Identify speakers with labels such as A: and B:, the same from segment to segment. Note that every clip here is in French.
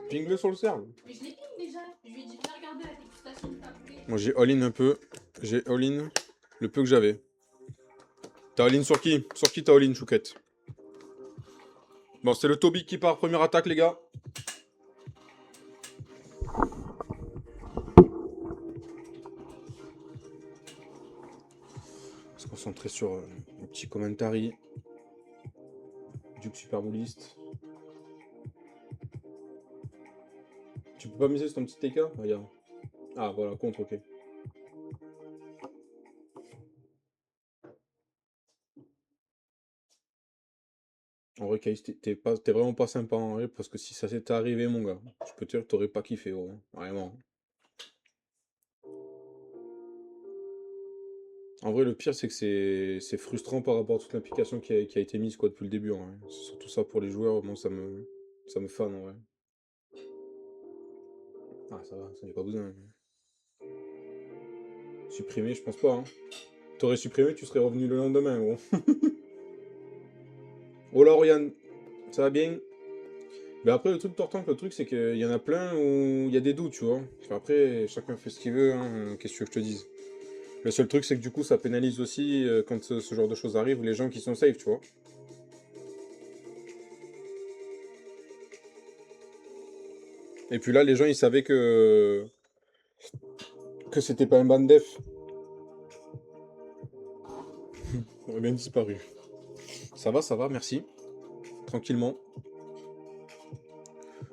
A: Ping-le sur le serve.
B: Mais je l'ai ping déjà. Je lui ai dit, viens regarder la dégustation que t'as fait.
A: Moi j'ai all-in un peu. J'ai all-in le peu que j'avais. T'as all-in sur qui? Sur qui t'as all-in, Chouquette? Bon, c'est le Toby qui part, première attaque, les gars. On va se concentrer sur un petit commentary. Duke Super Bowliste. Tu peux pas miser sur ton petit TK? Regarde. Ah, voilà, contre, ok. En vrai, Kai's, t'es vraiment pas sympa en vrai, parce que si ça s'était arrivé, mon gars, je peux te dire que t'aurais pas kiffé, gros. Vraiment. En vrai, le pire, c'est que c'est frustrant par rapport à toute l'implication qui a été mise quoi, depuis le début. Hein. C'est surtout ça pour les joueurs, moi, ça me fane en vrai. Ah, ça va, ça n'est pas besoin. Supprimer, je pense pas. Hein. T'aurais supprimé, tu serais revenu le lendemain, gros. Oh là, Oriane, ça va bien? Mais après, le truc tortant, le truc, c'est qu'il y en a plein où il y a des doutes, tu vois. Enfin, après, chacun fait ce qu'il veut, hein. Qu'est-ce que tu veux que je te dise? Le seul truc, c'est que du coup, ça pénalise aussi, quand ce genre de choses arrive, les gens qui sont safe, tu vois. Et puis là, les gens, ils savaient que c'était pas un ban def. On a bien disparu. Ça va, merci. Tranquillement.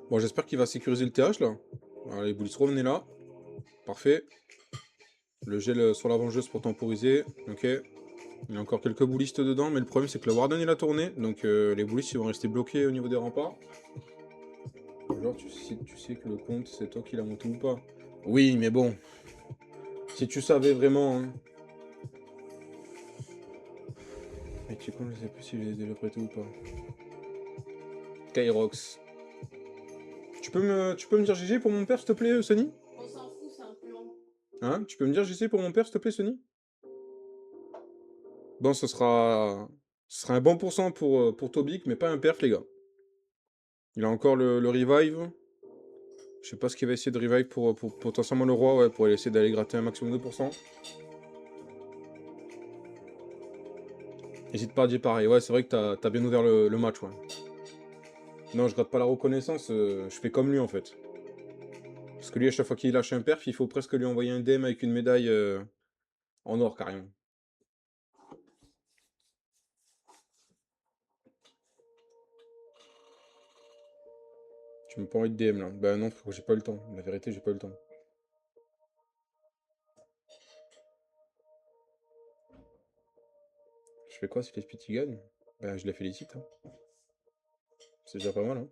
A: Bon, j'espère qu'il va sécuriser le TH, là. Alors, les bullies revenez là. Parfait. Le gel sur la vengeuse pour temporiser. Ok. Il y a encore quelques boulistes dedans, mais le problème, c'est que le Warden, il a tourné. Donc, les boulistes, ils vont rester bloqués au niveau des remparts. Genre, tu sais que le compte, c'est toi qui l'as monté ou pas? Oui, mais bon. Si tu savais vraiment... Hein. Mais tu sais quoi, je sais plus si j'ai déjà prêté ou pas. Kyrox. Tu peux me dire GG pour mon père, s'il te plaît, Sonny?
B: On s'en fout, c'est un plan.
A: Hein? Tu peux me dire GG pour mon père, s'il te plaît, Sonny? Bon, ce sera un bon pourcent pour Tobic, mais pas un perf, les gars. Il a encore le revive. Je sais pas ce qu'il va essayer de revive pour potentiellement le roi, ouais, pour essayer d'aller gratter un maximum de pourcents. N'hésite pas à dire pareil. Ouais, c'est vrai que t'as bien ouvert le match, ouais. Non, je gratte pas la reconnaissance, je fais comme lui, en fait. Parce que lui, à chaque fois qu'il lâche un perf, il faut presque lui envoyer un DM avec une médaille en or, carrément. Tu m'as pas envie de DM, là. Bah non, frérot, j'ai pas eu le temps. La vérité, j'ai pas eu le temps. Je fais quoi si les Spitty gagnent? Bah, je les félicite, hein. C'est déjà pas mal, hein.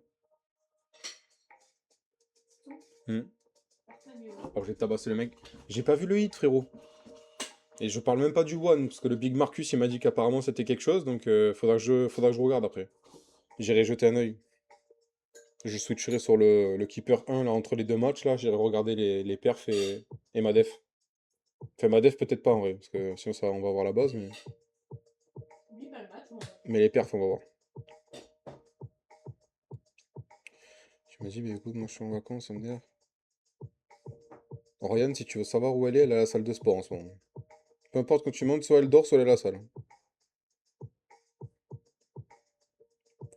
A: Hmm. Alors j'ai tabassé le mec. J'ai pas vu le hit, frérot. Et je parle même pas du one, parce que le Big Marcus, il m'a dit qu'apparemment c'était quelque chose, donc faudra que je regarde après. J'irai jeter un œil. Je switcherai sur le Keeper 1, là, entre les deux matchs, là. J'irai regarder les perfs et ma def. Enfin, ma def, peut-être pas, en vrai, parce que sinon, on va voir la base, mais...
B: Oublie pas le match, moi.
A: Mais les perfs, on va voir. Tu m'as dit, mais écoute, moi, je suis en vacances, ça me dit... Oriane, si tu veux savoir où elle est à la salle de sport en ce moment. Peu importe quand tu montes, soit elle dort, soit elle est à la salle.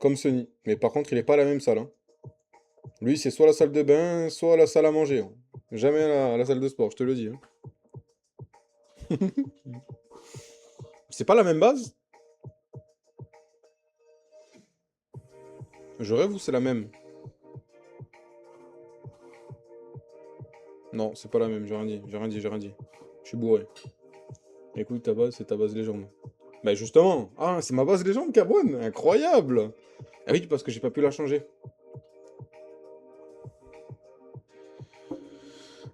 A: Comme Sony. Mais par contre, il est pas à la même salle, hein. Lui, c'est soit la salle de bain, soit la salle à manger, hein. Jamais à la salle de sport, je te le dis, hein. C'est pas la même base? Je rêve ou c'est la même? Non, c'est pas la même, j'ai rien dit, j'ai rien dit, j'ai rien dit. Je suis bourré. Écoute, ta base, c'est ta base légende. Bah justement, ah, c'est ma base légende, Cabron, incroyable! Ah oui, parce que j'ai pas pu la changer.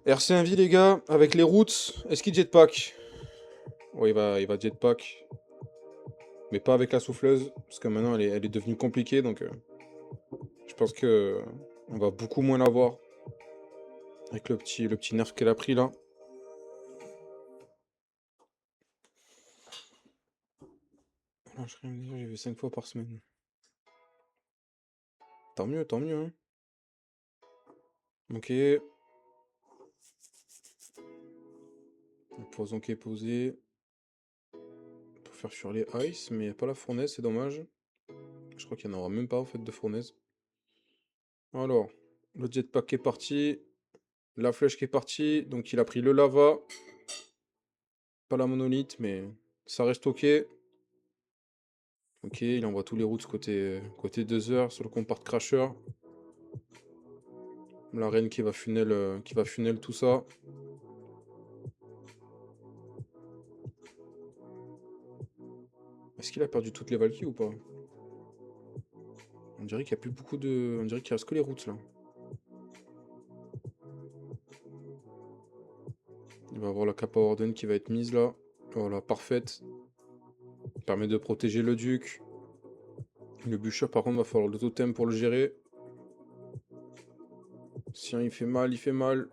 A: RC Invi, les gars, avec les routes, est-ce qu'il jetpack? Ouais, il va jetpack. Mais pas avec la souffleuse, parce que maintenant elle est devenue compliquée, donc je pense que on va beaucoup moins la voir. Avec le petit nerf qu'elle a pris là. Ah, je rien dire, j'ai vu 5 fois par semaine. Tant mieux, hein. Ok. Le poison qui est posé. Pour faire fuir les ice, mais il n'y a pas la fournaise, c'est dommage. Je crois qu'il n'y en aura même pas en fait de fournaise. Alors, le jetpack est parti. La flèche qui est partie. Donc il a pris le lava. Pas la monolithe, mais ça reste ok. Ok, il envoie tous les routes côté 2 heures sur le compart crasher. La reine qui va funnel tout ça. Est-ce qu'il a perdu toutes les Valkyries ou pas? On dirait qu'il n'y a plus beaucoup de... On dirait qu'il reste que les routes là. Il va avoir la Kappa Warden qui va être mise là. Voilà, parfaite. Permet de protéger le duc. Le bûcheur par contre va falloir le totem pour le gérer. Si il fait mal, il fait mal.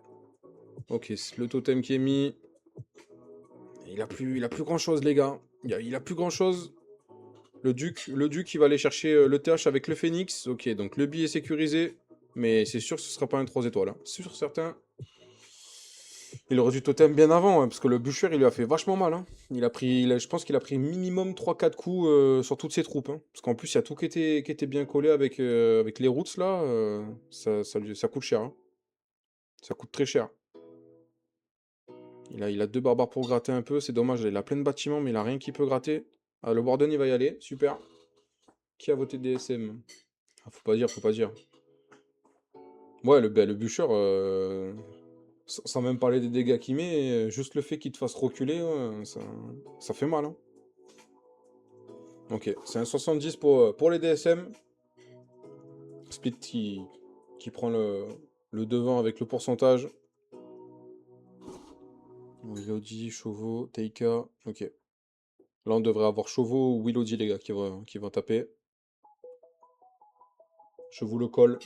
A: Ok, c'est le totem qui est mis. Il a plus grand chose les gars. Il a plus grand chose. Le duc, il va aller chercher le TH avec le phénix. Ok, donc le billet est sécurisé. Mais c'est sûr que ce sera pas un 3 étoiles. Hein. C'est sûr, certain. Il aurait dû totem bien avant, hein, parce que le bûcher, il lui a fait vachement mal. Hein. Je pense qu'il a pris minimum 3-4 coups sur toutes ses troupes. Hein. Parce qu'en plus, il y a tout qui était bien collé avec les routes, là. Ça coûte cher. Hein. Ça coûte très cher. Il a 2 barbares pour gratter un peu. C'est dommage, il a plein de bâtiments, mais il a rien qui peut gratter. Ah, le Warden, il va y aller. Super. Qui a voté DSM? Ah, faut pas dire, faut pas dire. Ouais, le bûcheur, sans même parler des dégâts qu'il met, juste le fait qu'il te fasse reculer, ouais, ça fait mal. Hein. Ok, c'est un 70 pour les DSM. Split qui prend le devant avec le pourcentage. Willowy, Chauveau, Teika. Ok. Là, on devrait avoir Chauveau ou Willowy, les gars, qui vont taper. Je vous le colle.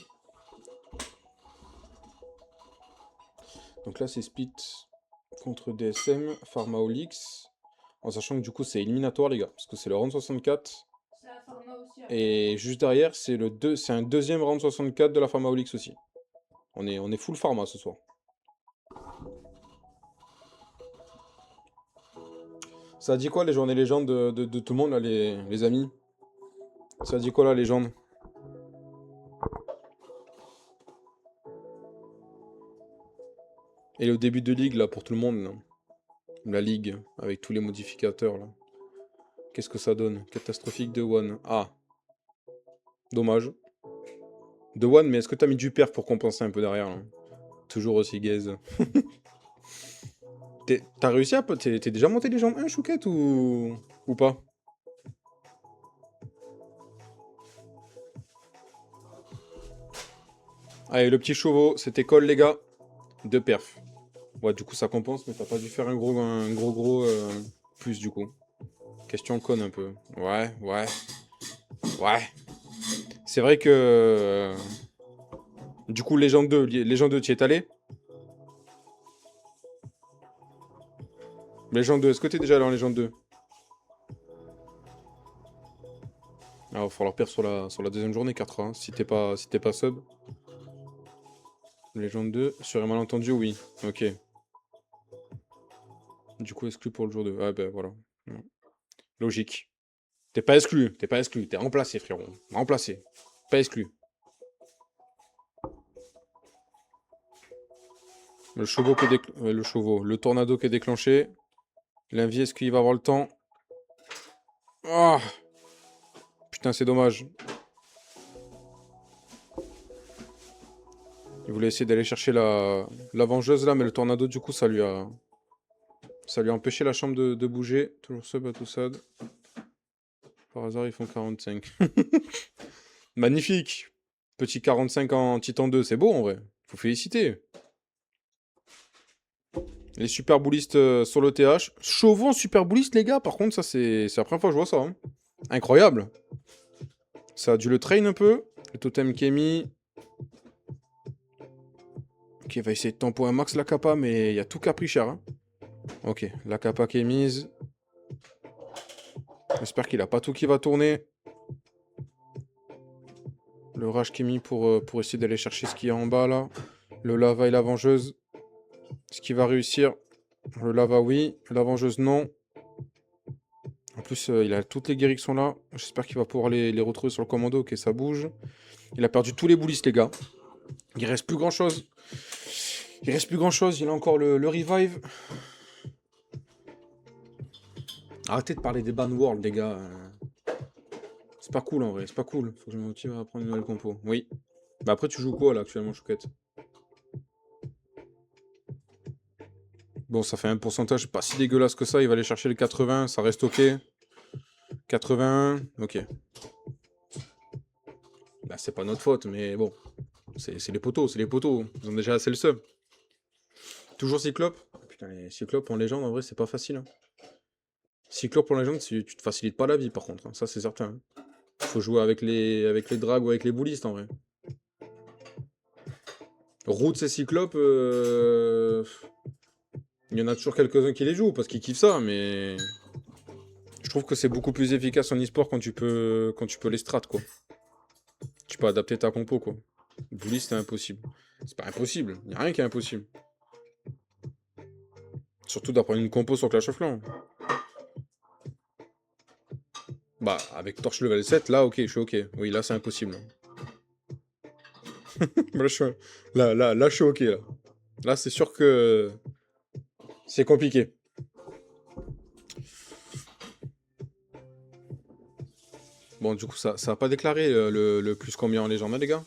A: Donc là, c'est Split contre DSM, Pharmaolix. En sachant que du coup, c'est éliminatoire, les gars. Parce que c'est le round 64.
B: C'est la pharma aussi.
A: Et juste derrière, c'est un deuxième round 64 de la Pharmaolix aussi. On est full pharma ce soir. Ça a dit quoi, les journées légendes de tout le monde, là, les amis? Ça a dit quoi, la légende? Et le début de ligue, là, pour tout le monde, là. La ligue, avec tous les modificateurs, là. Qu'est-ce que ça donne? Catastrophique de one. Ah. Dommage. De one, mais est-ce que t'as mis du perf pour compenser un peu derrière, là? Toujours aussi gaze. T'as réussi à... T'es déjà monté légende 1, Chouquette, ou pas? Allez, le petit chauveau, c'était call, les gars. 2 perf. Ouais, du coup, ça compense, mais t'as pas dû faire un gros plus, du coup. Question conne, un peu. Ouais. C'est vrai que... du coup, Légende 2, t'y es allé? Légende 2, est-ce que t'es déjà allé en Légende 2? Ah, va falloir perdre sur la deuxième journée, 4 hein, si t'es pas sub. Légende 2, sur un malentendu, oui. Ok. Du coup, exclu pour le jour 2. Ah ben voilà. Ouais. Logique. T'es pas exclu, t'es remplacé, frérot. Remplacé. Pas exclu. Le tornado qui est déclenché. L'invie, est-ce qu'il va avoir le temps? Ah, putain, c'est dommage. Il voulait essayer d'aller chercher la vengeuse là, mais le tornado, du coup, ça lui a empêché la chambre de bouger. Toujours sub à tout ça. Par hasard, ils font 45. Magnifique. Petit 45 en Titan 2, c'est beau en vrai. Faut féliciter. Les super boulistes sur le TH. Chauveau en super bouliste, les gars. Par contre, ça, c'est la première fois que je vois ça. Hein. Incroyable. Ça a dû le train un peu. Le totem qui est mis. Ok, il va essayer de tempo un max la kappa, mais il y a tout qui a pris cher. Hein. Ok, la kappa qui est mise. J'espère qu'il a pas tout qui va tourner. Le rage qui est mis pour essayer d'aller chercher ce qu'il y a en bas là. Le lava et la vengeuse. Est-ce qu'il va réussir? Le lava, oui. La vengeuse, non. En plus, il a toutes les guéris qui sont là. J'espère qu'il va pouvoir les retrouver sur le commando. Ok, ça bouge. Il a perdu tous les boulistes, les gars. Il reste plus grand-chose. Il reste plus grand-chose. Il a encore le revive. Arrêtez de parler des ban world, les gars. C'est pas cool, en vrai. C'est pas cool. Faut que je me motive à prendre une nouvelle compo. Oui. Bah après, tu joues quoi, là, actuellement, Chouquette? Bon, ça fait un pourcentage pas si dégueulasse que ça. Il va aller chercher le 80. Ça reste ok. 81. Ok. Bah, c'est pas notre faute, mais bon. C'est les poteaux, c'est les poteaux. Ils ont déjà assez le seum. Toujours Cyclope? Putain, les Cyclopes en légende, en vrai, c'est pas facile, hein. Cyclope en légende, tu te facilites pas la vie, par contre, hein. Ça, c'est certain, hein. Faut jouer avec les drags ou avec les boulistes, en vrai. Roots et Cyclope, il y en a toujours quelques-uns qui les jouent, parce qu'ils kiffent ça, mais... Je trouve que c'est beaucoup plus efficace en e-sport quand tu peux les strat, quoi. Tu peux adapter ta compo, quoi. Bouliste, c'est impossible. C'est pas impossible, y a rien qui est impossible. Surtout d'apprendre une compo sur Clash of Clans. Bah, avec Torche level 7, là, ok, je suis ok. Oui, là, c'est impossible. Là, je suis ok, là. Là, c'est sûr que c'est compliqué. Bon, du coup, ça a pas déclaré le plus combien en légende, hein, les gars?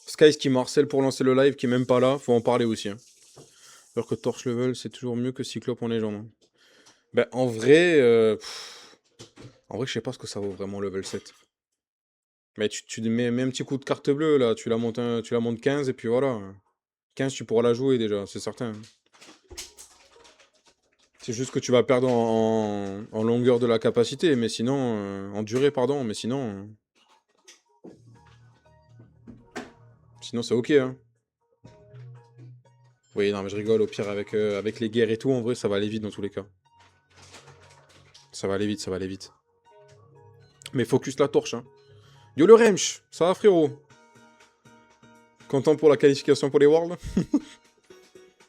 A: Skies qui me harcèle pour lancer le live, qui est même pas là, faut en parler aussi, hein. Alors que Torche level, c'est toujours mieux que Cyclope en légende, hein. Ben, en vrai, je sais pas ce que ça vaut vraiment level 7. Mais tu mets un petit coup de carte bleue, là, tu la montes 15, et puis voilà. 15, tu pourras la jouer déjà, c'est certain, hein. C'est juste que tu vas perdre en longueur de la capacité, mais sinon... en durée, pardon, mais sinon c'est ok, hein. Oui, non, mais je rigole, au pire, avec les guerres et tout, en vrai, ça va aller vite dans tous les cas. Ça va aller vite, ça va aller vite. Mais focus la torche, hein. Yo le Remsch, ça va frérot? Content pour la qualification pour les Worlds?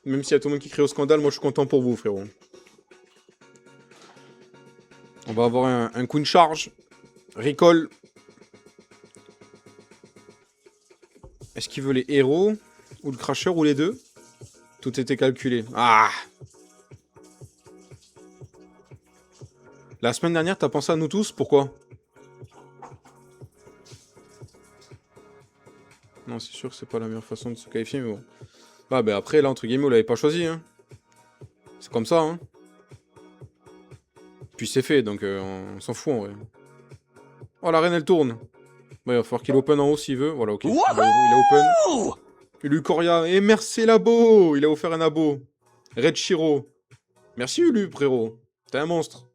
A: Même s'il y a tout le monde qui crie au scandale, moi je suis content pour vous, frérot. On va avoir un coup de charge. Recall. Est-ce qu'il veut les héros? Ou le crasher, ou les deux? Tout était calculé. Ah! La semaine dernière, t'as pensé à nous tous? Pourquoi? Non, c'est sûr que c'est pas la meilleure façon de se qualifier, mais bon. Bah, ben après, là, entre guillemets, vous l'avez pas choisi, hein. C'est comme ça, hein. Puis c'est fait, donc on s'en fout, en vrai. Oh, la reine, elle tourne. Bah, il va falloir qu'il open en haut s'il veut. Voilà, ok. Il a open. Ulu Coria. Et merci, Labo. Il a offert un abo. Red Shiro. Merci, Ulu, frérot. T'es un monstre.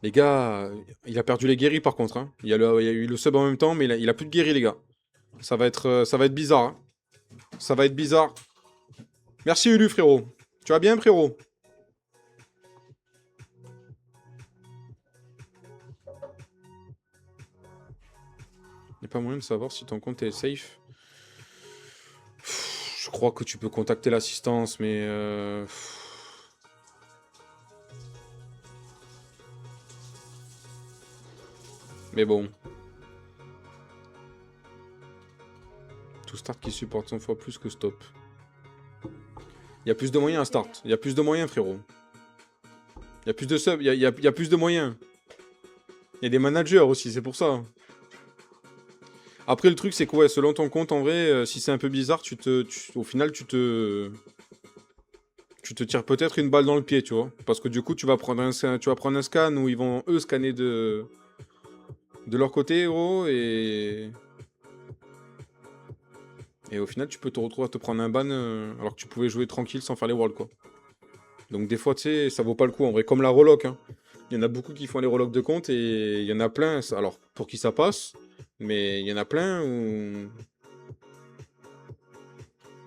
A: Les gars, il a perdu les guéris, par contre, hein. Il y a eu le sub en même temps, mais il a plus de guéris, les gars. Ça va être bizarre, hein. Ça va être bizarre. Merci, Ulu, frérot. Tu vas bien, frérot? Il n'y a pas moyen de savoir si ton compte est safe. Je crois que tu peux contacter l'assistance, mais... Mais bon. Tout start qui supporte 100 fois plus que stop. Il y a plus de moyens à start. Il y a plus de moyens, frérot. Il y a plus de subs, il y a plus de moyens. Il y a des managers aussi, c'est pour ça. Après, le truc, c'est que, ouais, selon ton compte, en vrai, si c'est un peu bizarre, au final, tu te tires peut-être une balle dans le pied, tu vois. Parce que du coup, tu vas prendre un scan où ils vont, eux, scanner de leur côté, gros, et au final, tu peux te retrouver à te prendre un ban alors que tu pouvais jouer tranquille sans faire les worlds, quoi. Donc des fois, tu sais, ça vaut pas le coup, en vrai. Comme la relock, hein. Il y en a beaucoup qui font les relocks de compte et il y en a plein, alors pour qui ça passe, mais il y en a plein où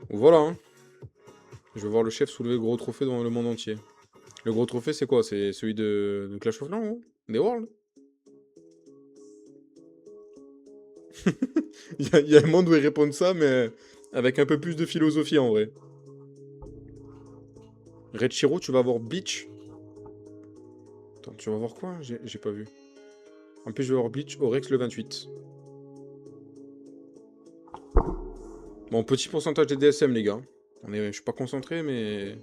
A: voilà, hein. Je veux voir le chef soulever le gros trophée dans le monde entier. Le gros trophée, c'est quoi? C'est celui de Clash of Clans, gros? Des Worlds? Il y a un monde où ils répondent ça, mais avec un peu plus de philosophie en vrai. Red Shiro, tu vas voir Bleach. Attends, tu vas voir quoi? J'ai pas vu. En plus, je vais voir Bleach Orex le 28. Bon, petit pourcentage des DSM, les gars. Je suis pas concentré, mais...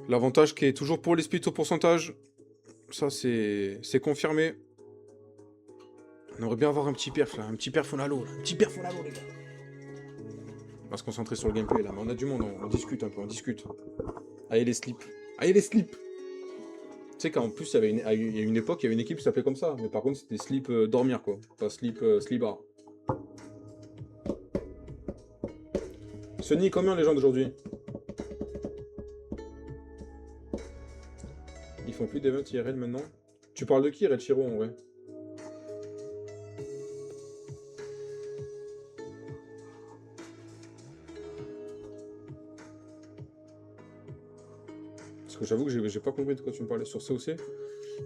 A: L'avantage qui est toujours pour les splits au pourcentage, ça c'est confirmé. On aimerait bien avoir un petit perf là, un petit perf Fonalo, là. Un petit perf Fonalo, les gars. On va se concentrer sur le gameplay là, mais on a du monde, on discute un peu, on discute. Allez les slips, allez les slips. Tu sais qu'en plus, il y a une époque, il y avait une équipe qui s'appelait comme ça, mais par contre c'était slip dormir quoi, pas slip slibard. Sony, combien les gens d'aujourd'hui? Ils font plus d'events IRL maintenant? Tu parles de qui, Red Shiro en vrai? Parce que j'avoue que j'ai pas compris de quoi tu me parlais sur COC.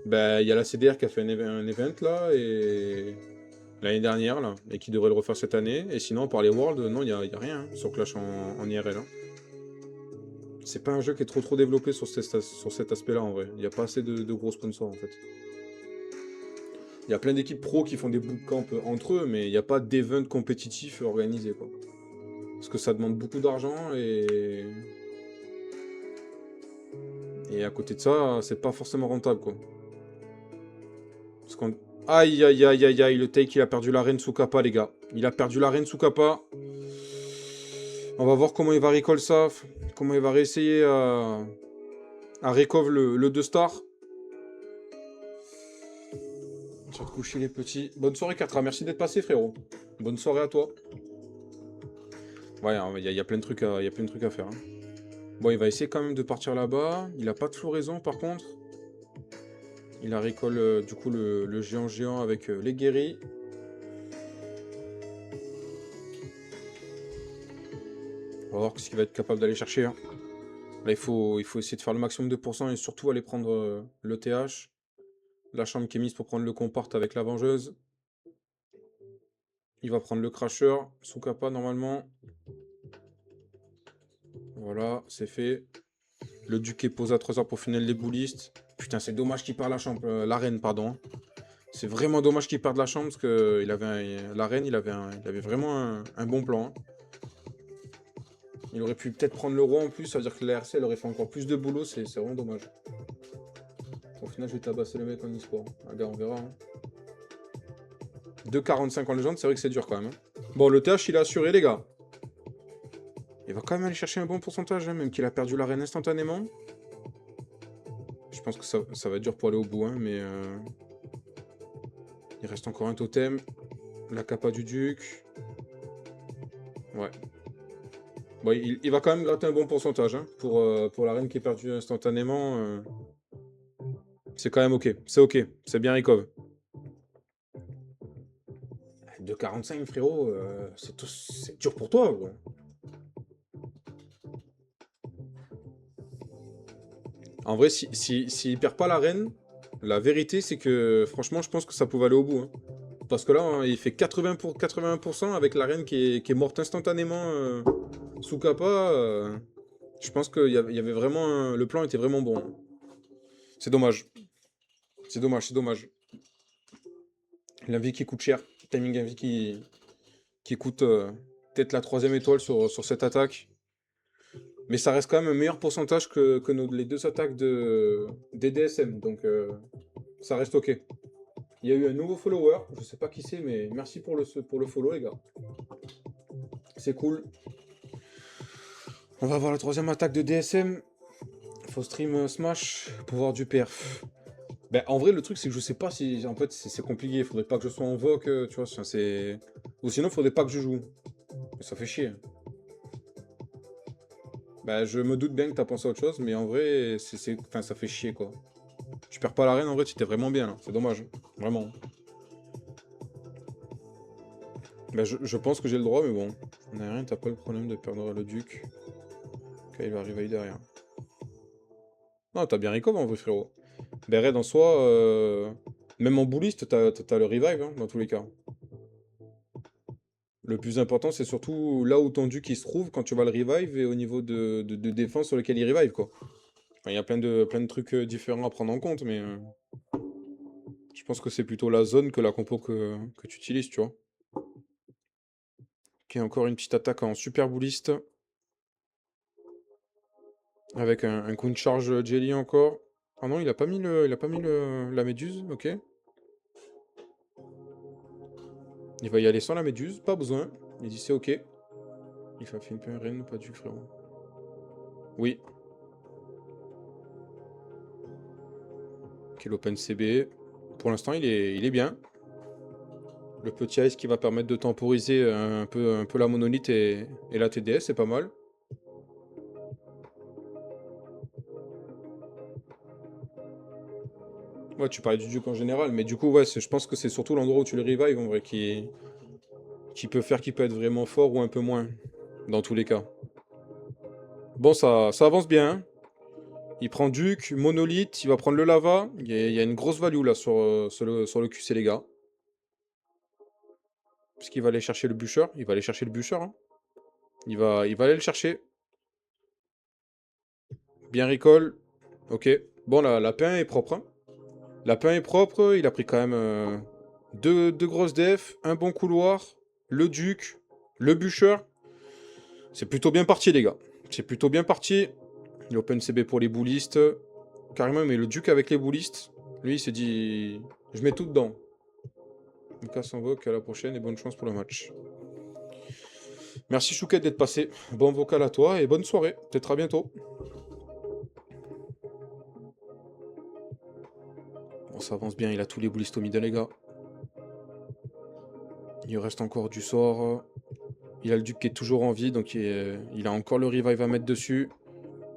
A: Bah, il y a la CDR qui a fait un event là, et l'année dernière là, et qui devrait le refaire cette année. Et sinon, par les Worlds, non, y a rien hein, sur Clash en IRL. Hein. C'est pas un jeu qui est trop développé sur cet aspect-là en vrai. Il n'y a pas assez de gros sponsors en fait. Il y a plein d'équipes pro qui font des bootcamps entre eux, mais il n'y a pas d'event compétitif organisé quoi. Parce que ça demande beaucoup d'argent et à côté de ça, c'est pas forcément rentable quoi. Parce qu'on... Aïe aïe aïe aïe aïe, le take il a perdu l'arène sous kappa les gars. Il a perdu l'arène sous kappa. On va voir comment il va recall ça. Comment il va réessayer à recover le 2 star. Tu vas te coucher les petits. Bonne soirée 4A, merci d'être passé frérot. Bonne soirée à toi. Ouais, il y a plein de trucs à faire. Hein. Bon, il va essayer quand même de partir là-bas. Il a pas de floraison par contre. Il a recall du coup le géant avec les guéris. On va voir ce qu'il va être capable d'aller chercher. Hein. Là, il faut essayer de faire le maximum de pourcents et surtout aller prendre le TH. La chambre qui est mise pour prendre le compart avec la vengeuse. Il va prendre le crasher sous kappa normalement. Voilà, c'est fait. Le duc est posé à 3h pour finir les boulistes. Putain, c'est dommage qu'il perd la chambre, l'arène, pardon. C'est vraiment dommage qu'il perde la chambre parce que l'arène, il avait vraiment un bon plan. Hein. Il aurait pu peut-être prendre le roi en plus, ça veut dire que l'ARC aurait fait encore plus de boulot, c'est vraiment dommage. Au final, je vais tabasser le mec en e-sport. Regarde, on verra. Hein. 2,45 en légende, c'est vrai que c'est dur quand même. Hein. Bon, le TH, il est assuré, les gars. Il va quand même aller chercher un bon pourcentage, hein, même qu'il a perdu l'arène instantanément. Je pense que ça va être dur pour aller au bout, hein, mais... Il reste encore un totem. La capa du duc. Ouais. Bon, il va quand même gratter un bon pourcentage, hein, pour la reine qui est perdue instantanément. C'est quand même ok. C'est ok. C'est bien Rikov. 2,45 frérot, c'est dur pour toi, gros. En vrai, s'il perd pas la reine, la vérité c'est que franchement je pense que ça pouvait aller au bout. Hein. Parce que là, hein, il fait 80% avec la reine qui est morte instantanément sous kappa. Je pense qu'il y avait vraiment... le plan était vraiment bon. Hein. C'est dommage. C'est dommage, c'est dommage. La vie qui coûte cher. Timing vie qui coûte peut-être la 3ème étoile sur cette attaque. Mais ça reste quand même un meilleur pourcentage que les 2 attaques des DSM. Donc ça reste ok. Il y a eu un nouveau follower. Je sais pas qui c'est, mais merci pour le follow, les gars. C'est cool. On va voir la 3ème attaque de DSM. Faut stream Smash pour voir du perf. Ben, en vrai, le truc, c'est que je sais pas si... En fait, c'est compliqué. Faudrait pas que je sois en voc, tu vois. C'est... Ou sinon, faudrait pas que je joue. Mais ça fait chier. Bah, je me doute bien que t'as pensé à autre chose, mais en vrai, enfin, ça fait chier, quoi. Tu perds pas l'arène, en vrai, tu étais vraiment bien, là. C'est dommage. Hein. Vraiment. Bah, je pense que j'ai le droit, mais bon. On a rien, t'as pas le problème de perdre le duc. Quand il va arriver derrière. Non, t'as bien recover, en vrai, frérot. Ben, Red, en soi, Même en bouliste, t'as le revive, hein, dans tous les cas. Le plus important, c'est surtout là où ton duc il se trouve quand tu vas le revive et au niveau de défense sur lequel il revive, quoi. Enfin, il y a plein de trucs différents à prendre en compte, mais je pense que c'est plutôt la zone que la compo que tu utilises, tu vois. Ok, encore une petite attaque en super bouliste. Avec un coup de charge jelly encore. Ah non, il a pas mis la méduse, ok. Il va y aller sans la méduse, pas besoin. Il dit c'est ok. Il fait un peu un reine, pas du frérot. Oui. Ok, l'open CB. Pour l'instant, il est bien. Le petit ice qui va permettre de temporiser un peu la monolithe et la TDS, c'est pas mal. Ouais, tu parlais du duc en général, mais du coup, ouais, je pense que c'est surtout l'endroit où tu le revives en vrai qui peut faire qu'il peut être vraiment fort ou un peu moins, dans tous les cas. Bon, ça avance bien, hein. Il prend duc, monolithe, il va prendre le lava. Il y a une grosse value là sur le QC, les gars. Parce qu'il va aller chercher le bûcheur. Il va aller chercher le bûcheur, hein. Il va aller le chercher. Bien recall. Ok. Bon, la P1 est propre, hein. La P1 est propre. Il a pris quand même deux grosses def, un bon couloir, le duc, le bûcheur. C'est plutôt bien parti, les gars. C'est plutôt bien parti. Il open CB pour les boulistes. Carrément, mais le duc avec les boulistes. Lui, il s'est dit, je mets tout dedans. Lucas s'invoque, à la prochaine et bonne chance pour le match. Merci Chouquette d'être passé. Bon vocal à toi et bonne soirée. Peut-être à bientôt. Bon, ça avance bien, il a tous les boulistes au mid, les gars. Il reste encore du sort. Il a le duc qui est toujours en vie, donc il a encore le revive à mettre dessus.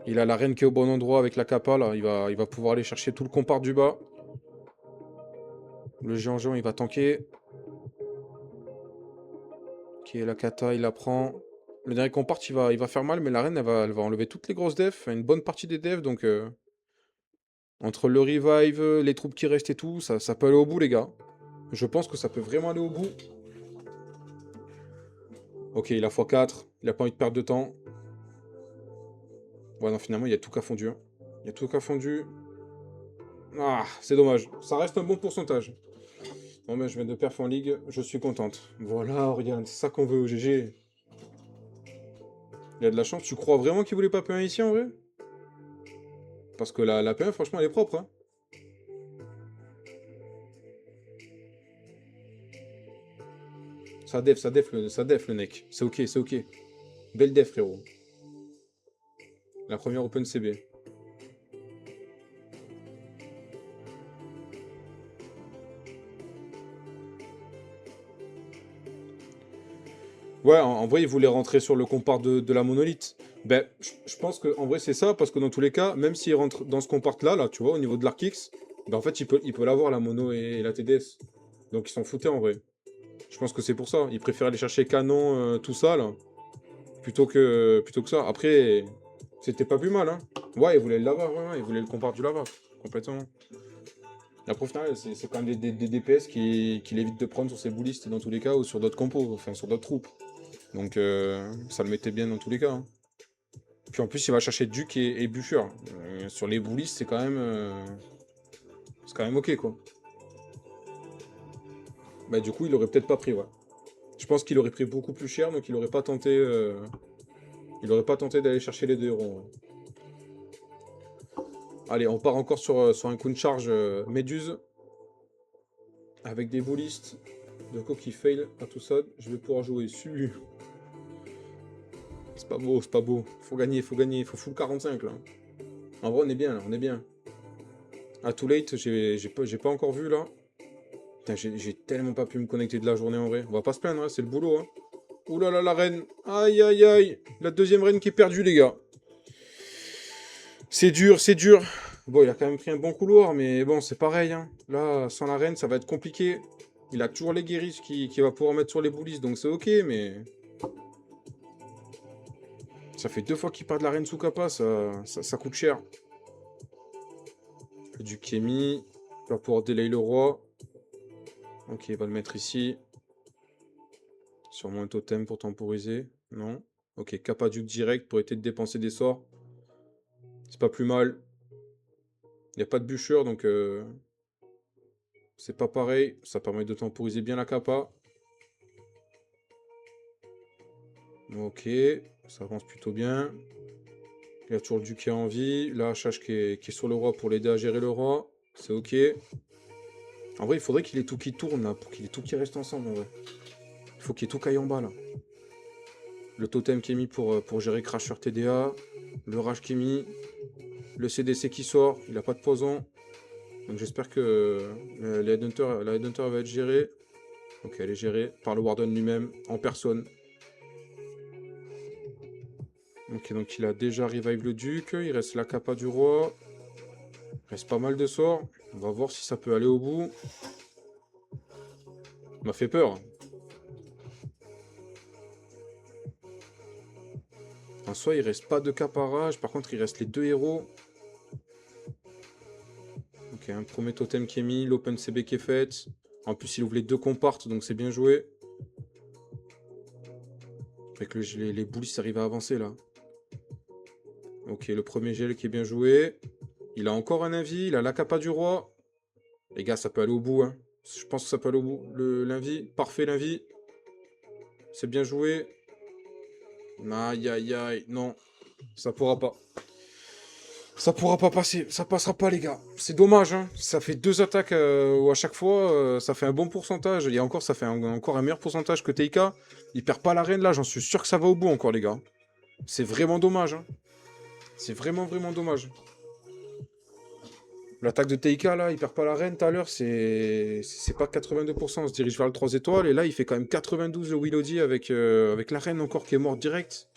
A: Il a la reine qui est au bon endroit avec la capa, là. Il va pouvoir aller chercher tout le compart du bas. Le géant, il va tanker. Ok, la kata, il la prend. Le dernier compart, il va faire mal, mais la reine, elle va enlever toutes les grosses defs, une bonne partie des defs, donc... entre le revive, les troupes qui restent et tout, ça peut aller au bout, les gars. Je pense que ça peut vraiment aller au bout. Ok, il a x4. Il a pas envie de perdre de temps. Ouais, non, finalement, il y a tout qu'à fondu, hein. Il y a tout qu'à fondu. Ah, c'est dommage. Ça reste un bon pourcentage. Bon, mais je viens de perf en ligue. Je suis contente. Voilà, regarde, c'est ça qu'on veut au GG. Il a de la chance. Tu crois vraiment qu'il voulait pas P1 ici, en vrai? Parce que la P1, franchement, elle est propre, hein. Ça def, le neck. C'est ok, c'est ok. Belle def, frérot. La première Open CB. Ouais, en vrai, il voulait rentrer sur le compart de la monolithe. Ben, je pense que en vrai, c'est ça, parce que dans tous les cas, même s'il rentre dans ce compart-là, là, tu vois, au niveau de l'arc X, ben, en fait, il peut l'avoir, la mono et la TDS. Donc, ils s'en foutaient, en vrai. Je pense que c'est pour ça. Il préfère aller chercher canon, tout ça, là, plutôt que ça. Après, c'était pas plus mal, hein. Ouais, il voulait le lava, ouais, il voulait le compart du lava, complètement. Après, au final, c'est quand même des DPS qu'il évite de prendre sur ses boulistes, dans tous les cas, ou sur d'autres compos, enfin, sur d'autres troupes. Donc ça le mettait bien dans tous les cas, hein. Puis en plus, il va chercher Duc et Bûcheur. Sur les bullies, c'est quand même ok, quoi. Bah du coup, il aurait peut-être pas pris, ouais. Je pense qu'il aurait pris beaucoup plus cher, donc il aurait pas tenté d'aller chercher les 2 euros, ouais. Allez, on part encore sur un coup de charge Méduse. Avec des bullistes. De qui fail à tout ça. Je vais pouvoir jouer. Su. C'est pas beau, c'est pas beau. Faut gagner, faut gagner. Faut full 45 là. En vrai, on est bien là, on est bien. À too late, j'ai pas encore vu là. Putain, j'ai tellement pas pu me connecter de la journée en vrai. On va pas se plaindre, hein, c'est le boulot, hein. Ouh là là, la reine. Aïe aïe aïe. La deuxième reine qui est perdue, les gars. C'est dur, c'est dur. Bon, il a quand même pris un bon couloir, mais bon, c'est pareil, hein. Là, sans la reine, ça va être compliqué. Il a toujours les guéris qui va pouvoir mettre sur les bullies, donc c'est ok, mais... Ça fait 2 fois qu'il perd de la reine sous capa, ça coûte cher. Du Kémi, il va pouvoir délai le roi. Ok, il va le mettre ici. Sûrement un totem pour temporiser. Non. Ok, Kappa Duke direct pour éviter de dépenser des sorts. C'est pas plus mal. Il n'y a pas de bûcheur, donc c'est pas pareil. Ça permet de temporiser bien la Kappa. Ok, ça avance plutôt bien. Il y a toujours le duc qui a envie. Là, HH qui est sur le roi pour l'aider à gérer le roi. C'est ok. En vrai, il faudrait qu'il ait tout qui tourne là, pour qu'il ait tout qui reste ensemble en vrai. Il faut qu'il y ait tout caille en bas là. Le totem qui est mis pour gérer Crasher TDA. Le rage qui est mis. Le CDC qui sort. Il a pas de poison. Donc j'espère que la Headhunter va être gérée. Ok, elle est gérée par le Warden lui-même, en personne. Ok, donc il a déjà revive le duc. Il reste la Kappa du roi. Il reste pas mal de sorts. On va voir si ça peut aller au bout. Ça m'a fait peur. En soi, il reste pas de caparage. Par contre, il reste les deux héros. Ok, un premier totem qui est mis. L'open CB qui est faite. En plus, il ouvre les deux compartes, donc c'est bien joué. Avec les boulistes arrivent à avancer là. Ok, le premier gel qui est bien joué. Il a encore un avis. Il a la capa du roi. Les gars, ça peut aller au bout. Hein. Je pense que ça peut aller au bout. L'invi. Parfait, l'invi. C'est bien joué. Aïe, aïe, aïe. Non. Ça pourra pas. Ça pourra pas passer. Ça passera pas, les gars. C'est dommage. Hein. Ça fait 2 attaques où à chaque fois, ça fait un bon pourcentage. Et encore, ça fait encore un meilleur pourcentage que TK. Il perd pas l'arène là. J'en suis sûr que ça va au bout encore, les gars. C'est vraiment dommage. Hein. C'est vraiment, vraiment dommage. L'attaque de TK, là, il perd pas l'arène tout à l'heure, c'est pas 82%, on se dirige vers le 3 étoiles, et là, il fait quand même 92 le Willoughby avec l'arène encore qui est morte direct.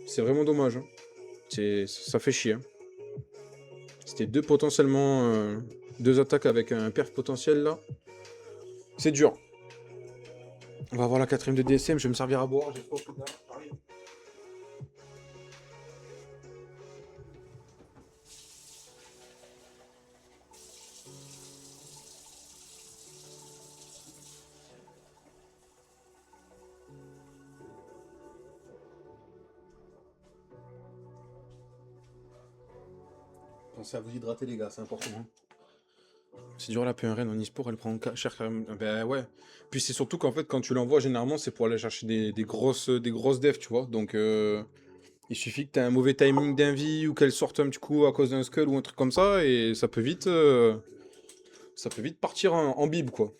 A: C'est vraiment dommage. Hein. Ça fait chier. Hein. C'était potentiellement deux attaques avec un perf potentiel, là. C'est dur. On va avoir la 4ème de DSM, je vais me servir à boire, j'ai trop j'arrive. Pensez à vous hydrater, les gars, c'est important. Hein. C'est dur la PRN en e-sport, elle prend cher quand même. Ben ouais. Puis c'est surtout qu'en fait, quand tu l'envoies, généralement, c'est pour aller chercher des grosses devs, tu vois. Donc, il suffit que tu aies un mauvais timing d'invie ou qu'elle sorte un petit coup à cause d'un skull ou un truc comme ça, et ça peut vite partir en bib, quoi.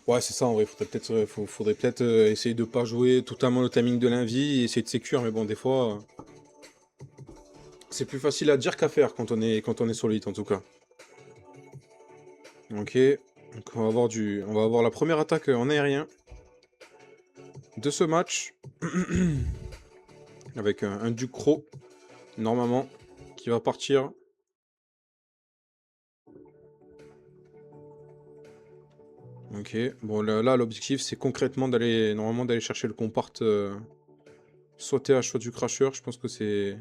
A: Ouais, c'est ça, en vrai. Faudrait peut-être essayer de pas jouer totalement le timing de l'invie et essayer de sécure, mais bon, des fois, c'est plus facile à dire qu'à faire quand on est sur le hit, en tout cas. Ok, donc on va avoir la première attaque en aérien de ce match, avec un Ducro, normalement, qui va partir. Ok, bon là l'objectif c'est concrètement normalement d'aller chercher le compart soit TH soit du Crasher, je pense que c'est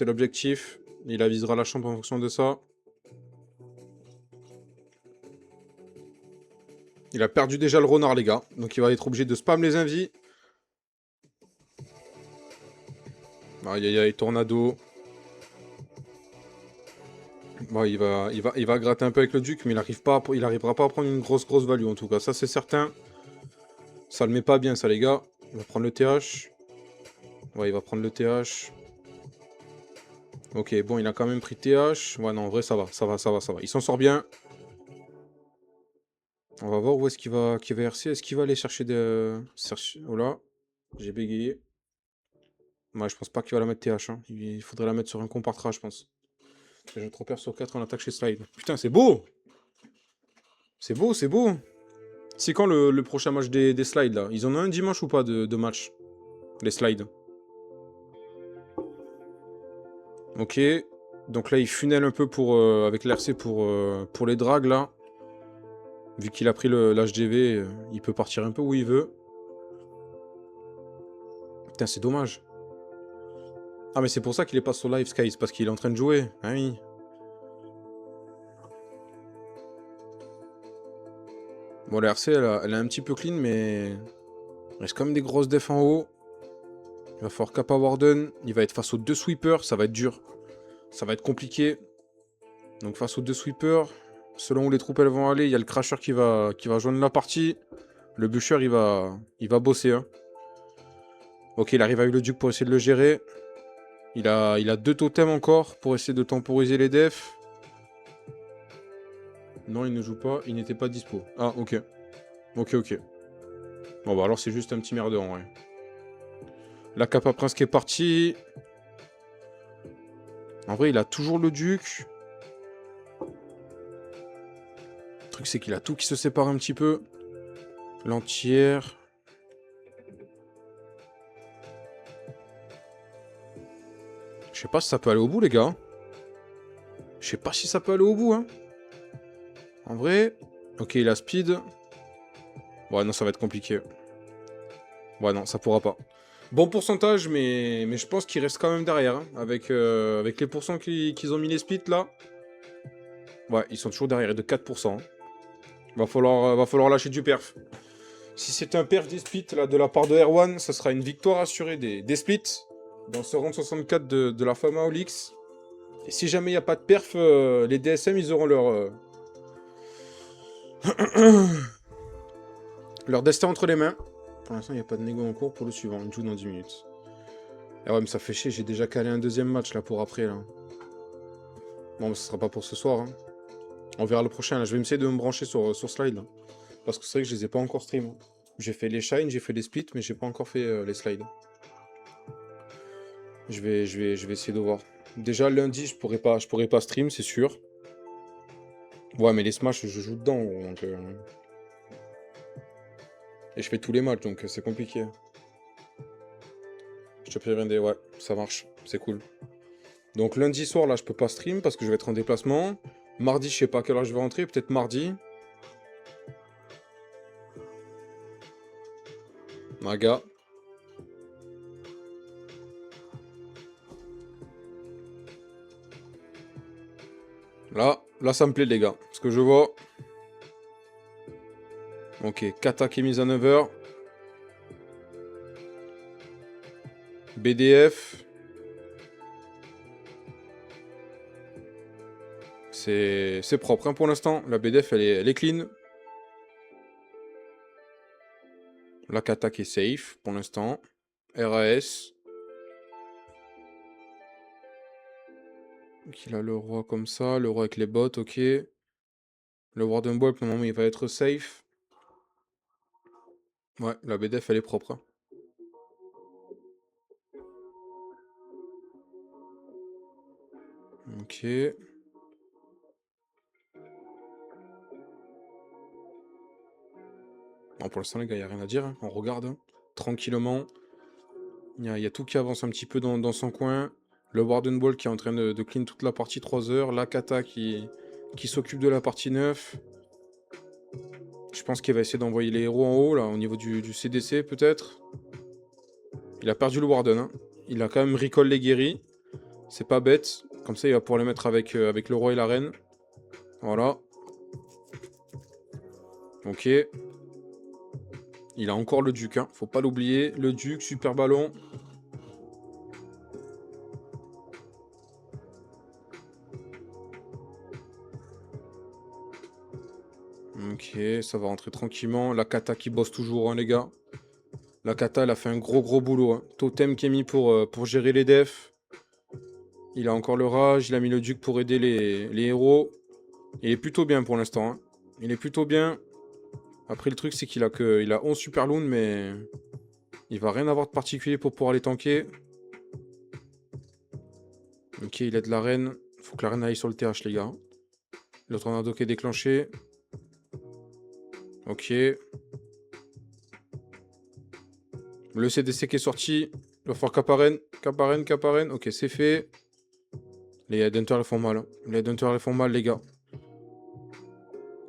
A: l'objectif. Il avisera la chambre en fonction de ça. Il a perdu déjà le renard les gars, donc il va être obligé de spam les invis. Aïe aïe aïe, tornado. Bon, il va gratter un peu avec le duc, mais il arrivera pas à prendre une grosse value en tout cas, ça c'est certain. Ça le met pas bien ça les gars. Il va prendre le TH. Ouais, il va prendre le TH. Ok, bon, il a quand même pris TH. Ouais, non, en vrai, ça va. Il s'en sort bien. On va voir où est-ce qu'il va RC. Est-ce qu'il va aller chercher des... Oh là, j'ai bégayé. Ouais, je pense pas qu'il va la mettre TH. Hein. Il faudrait la mettre sur un compartra, je pense. J'ai trop peur sur 4 en attaque chez Slide. Putain, c'est beau. C'est beau, c'est beau. C'est quand le prochain match des slides, là? Ils en ont un dimanche ou pas de match? Les slides. Ok. Donc là, il funnel un peu avec l'RC pour les drags, là. Vu qu'il a pris l'HDV, il peut partir un peu où il veut. Putain, c'est dommage. Ah, mais c'est pour ça qu'il est pas sur live, Sky. C'est parce qu'il est en train de jouer. Ah oui. Bon, la RC, elle est un petit peu clean, mais... Il reste quand même des grosses defs en haut. Il va falloir Kappa Warden. Il va être face aux 2 sweepers. Ça va être dur. Ça va être compliqué. Donc face aux 2 sweepers, selon où les troupes elles vont aller, il y a le Crasher qui va joindre la partie. Le Bûcher, il va bosser. Hein. Ok, il arrive avec le Duc pour essayer de le gérer. Il a 2 totems encore pour essayer de temporiser les defs. Non, il ne joue pas. Il n'était pas dispo. Ah, ok. Ok. Bon, bah alors c'est juste un petit merdeux en vrai. La Kappa Prince qui est parti. En vrai, il a toujours le Duc. Le truc, c'est qu'il a tout qui se sépare un petit peu. L'entière. Je sais pas si ça peut aller au bout, les gars. Je sais pas si ça peut aller au bout, hein. En vrai... Ok, il a speed. Ouais, non, ça va être compliqué. Ouais, non, ça pourra pas. Bon pourcentage, mais je pense qu'il reste quand même derrière. Hein, avec les pourcents qu'ils ont mis les splits, là. Ouais, ils sont toujours derrière, de 4%. Hein. Va falloir lâcher du perf. Si c'est un perf des splits, là, de la part de Erwan, ça sera une victoire assurée des splits. Dans ce round 64 de la Fama Olix. Et si jamais il n'y a pas de perf, les DSM, ils auront leur destin entre les mains. Pour l'instant, il n'y a pas de négo en cours pour le suivant. On joue dans 10 minutes. Ah ouais, mais ça fait chier. J'ai déjà calé un deuxième match là pour après. Là. Bon, mais ce sera pas pour ce soir. Hein. On verra le prochain. Là. Je vais essayer de me brancher sur Slide. Là. Parce que c'est vrai que je les ai pas encore stream. Hein. J'ai fait les shines, j'ai fait les splits, mais j'ai pas encore fait les slides. Je vais essayer de voir. Déjà, lundi, je pourrais pas stream, c'est sûr. Ouais, mais les Smash, je joue dedans. Donc, et je fais tous les matchs, donc c'est compliqué. Je te préviens des... Ouais, ça marche. C'est cool. Donc lundi soir, là, je peux pas stream parce que je vais être en déplacement. Mardi, je sais pas à quelle heure je vais rentrer. Peut-être mardi. Maga. Là, ça me plaît, les gars. Ce que je vois... Ok, Kata qui est mise à 9h. BDF. C'est propre hein, pour l'instant. La BDF, elle est clean. La Kata qui est safe pour l'instant. RAS. Donc il a le roi comme ça. Le roi avec les bottes, ok. Le Warden Ball, normalement, il va être safe. Ouais, la BDF, elle est propre. Hein. Ok. Bon, pour l'instant, les gars, il n'y a rien à dire. Hein. On regarde hein. Tranquillement. Il y a tout qui avance un petit peu dans son coin. Le Warden Ball qui est en train de clean toute la partie 3 heures. La Kata qui s'occupe de la partie 9. Je pense qu'il va essayer d'envoyer les héros en haut, là, au niveau du CDC, peut-être. Il a perdu le Warden. Hein. Il a quand même recall les guéris. C'est pas bête. Comme ça, il va pouvoir les mettre avec le roi et la reine. Voilà. Ok. Il a encore le duc, hein. Faut pas l'oublier. Le duc, super ballon. Ok, ça va rentrer tranquillement. La Kata qui bosse toujours, hein, les gars. La Kata, elle a fait un gros boulot. Hein. Totem qui est mis pour gérer les defs. Il a encore le rage. Il a mis le duc pour aider les héros. Il est plutôt bien pour l'instant. Hein. Il est plutôt bien. Après, le truc, c'est qu'il a 11 super loon, mais il va rien avoir de particulier pour pouvoir les tanker. Ok, il aide la reine. Faut que la reine aille sur le TH, les gars. Le tornado qui est déclenché. Ok. Le CDC qui est sorti. Il va falloir Kaparen. Ok, c'est fait. Les headhunters, ils font mal. Hein. Les headhunters, ils font mal, les gars.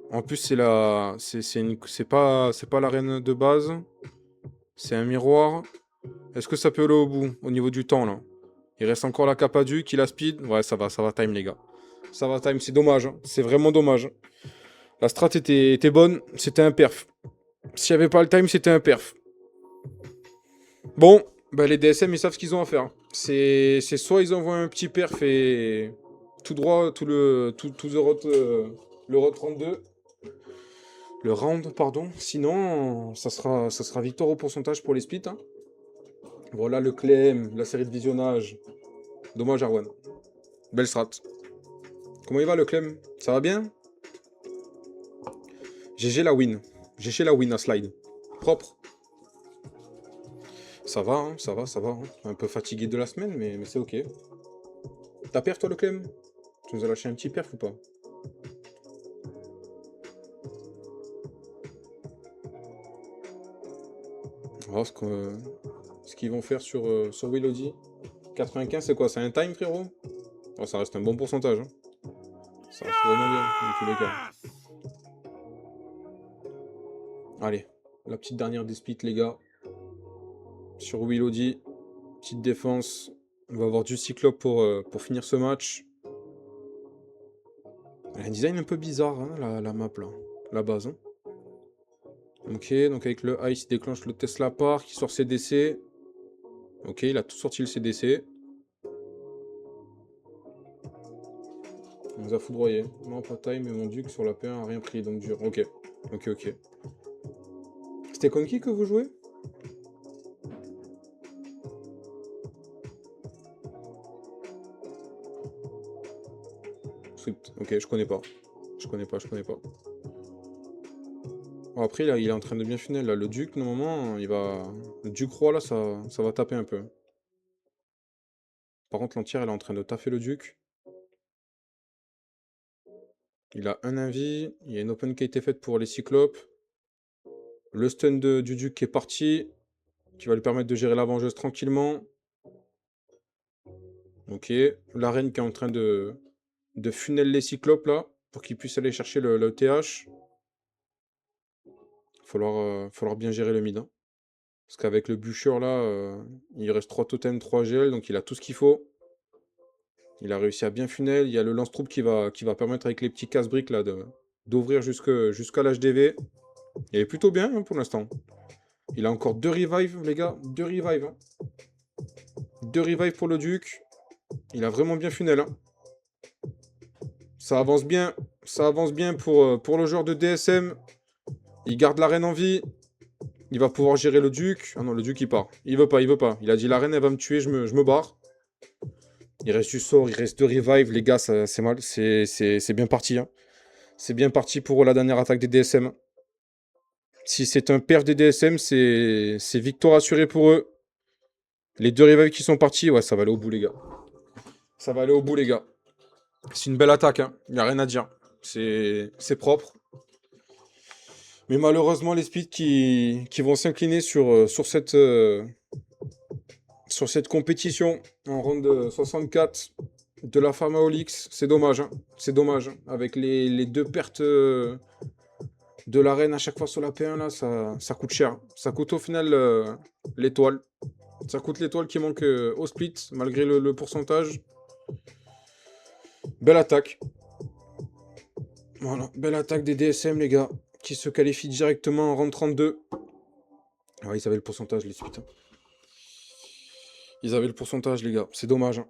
A: En plus, c'est la... C'est pas l'arène de base. C'est un miroir. Est-ce que ça peut aller au bout, au niveau du temps, là? Il reste encore la capa du, qui la speed. Ouais, ça va time, les gars. Ça va time, c'est dommage. Hein. C'est vraiment dommage. La strat était bonne, c'était un perf. S'il n'y avait pas le time, c'était un perf. Bon, bah les DSM, ils savent ce qu'ils ont à faire. C'est soit ils envoient un petit perf et tout droit, tout le road 32. Le round, pardon. Sinon, ça sera victoire au pourcentage pour les splits. Hein. Voilà le claim, la série de visionnage. Dommage, Arwan. Belle strat. Comment il va le claim? Ça va bien? GG la win. GG la win à slide. Propre. Ça va, hein, ça va. Hein. Un peu fatigué de la semaine, mais c'est ok. T'as perf toi le claim? Tu nous as lâché un petit perf ou pas? On va voir ce qu'ils vont faire sur Wilody. 95 c'est quoi? C'est un time frérot? Oh, ça reste un bon pourcentage. Hein. Ça reste vraiment bien dans tous les cas. Allez, la petite dernière des splits les gars. Sur Wilody. Petite défense. On va avoir du Cyclope pour finir ce match. Elle a un design un peu bizarre, hein, la map là. La base. Hein. Ok, donc avec le Ice, il déclenche le Tesla Park, qui sort CDC. Ok, il a tout sorti le CDC. On nous a foudroyé. Non, pas time, mais mon duc sur la P1 a rien pris, donc dur. Ok, ok. C'était contre qui que vous jouez? Script. Ok, je connais pas. Je connais pas. Bon, après, là, il est en train de bien finir. Là, le duc, normalement, il va... Le duc roi, là, ça va taper un peu. Par contre, l'entière, elle est en train de taffer le duc. Il a un invi. Il y a une open qui a été faite pour les cyclopes. Le stun du duc qui est parti. Qui va lui permettre de gérer la vengeuse tranquillement. Ok. La reine qui est en train de funnel les cyclopes, là. Pour qu'ils puissent aller chercher le TH. Falloir bien gérer le mid. Hein. Parce qu'avec le bûcheur, là, il reste 3 totems, 3 GL. Donc il a tout ce qu'il faut. Il a réussi à bien funnel. Il y a le lance-troupe qui va permettre avec les petits casse-briques là d'ouvrir jusqu'à l'HDV. Il est plutôt bien hein, pour l'instant. Il a encore 2 revives, les gars. 2 revives. Hein. 2 revives pour le duc. Il a vraiment bien funnel. Hein. Ça avance bien. Ça avance bien pour le joueur de DSM. Il garde la reine en vie. Il va pouvoir gérer le duc. Ah non, le duc il part. Il veut pas. Il a dit la reine elle va me tuer, je me barre. Il reste du sort, il reste 2 revives, les gars, c'est mal, c'est bien parti. Hein. C'est bien parti pour la dernière attaque des DSM. Si c'est un perf des DSM, c'est victoire assurée pour eux. Les 2 revives qui sont partis, ouais, ça va aller au bout, les gars. Ça va aller au bout, les gars. C'est une belle attaque, hein. Il n'y a rien à dire. C'est propre. Mais malheureusement, les speeds qui vont s'incliner sur cette compétition en round 64 de la Pharma Olix, c'est dommage. Hein. C'est dommage. Hein. Avec les 2 pertes de l'arène à chaque fois sur la P1, là, ça coûte cher. Ça coûte au final l'étoile. Ça coûte l'étoile qui manque au split, malgré le pourcentage. Belle attaque. Voilà, belle attaque des DSM, les gars, qui se qualifient directement en round 32. Ah, ils avaient le pourcentage, les suites. Hein. Ils avaient le pourcentage, les gars. C'est dommage. Hein.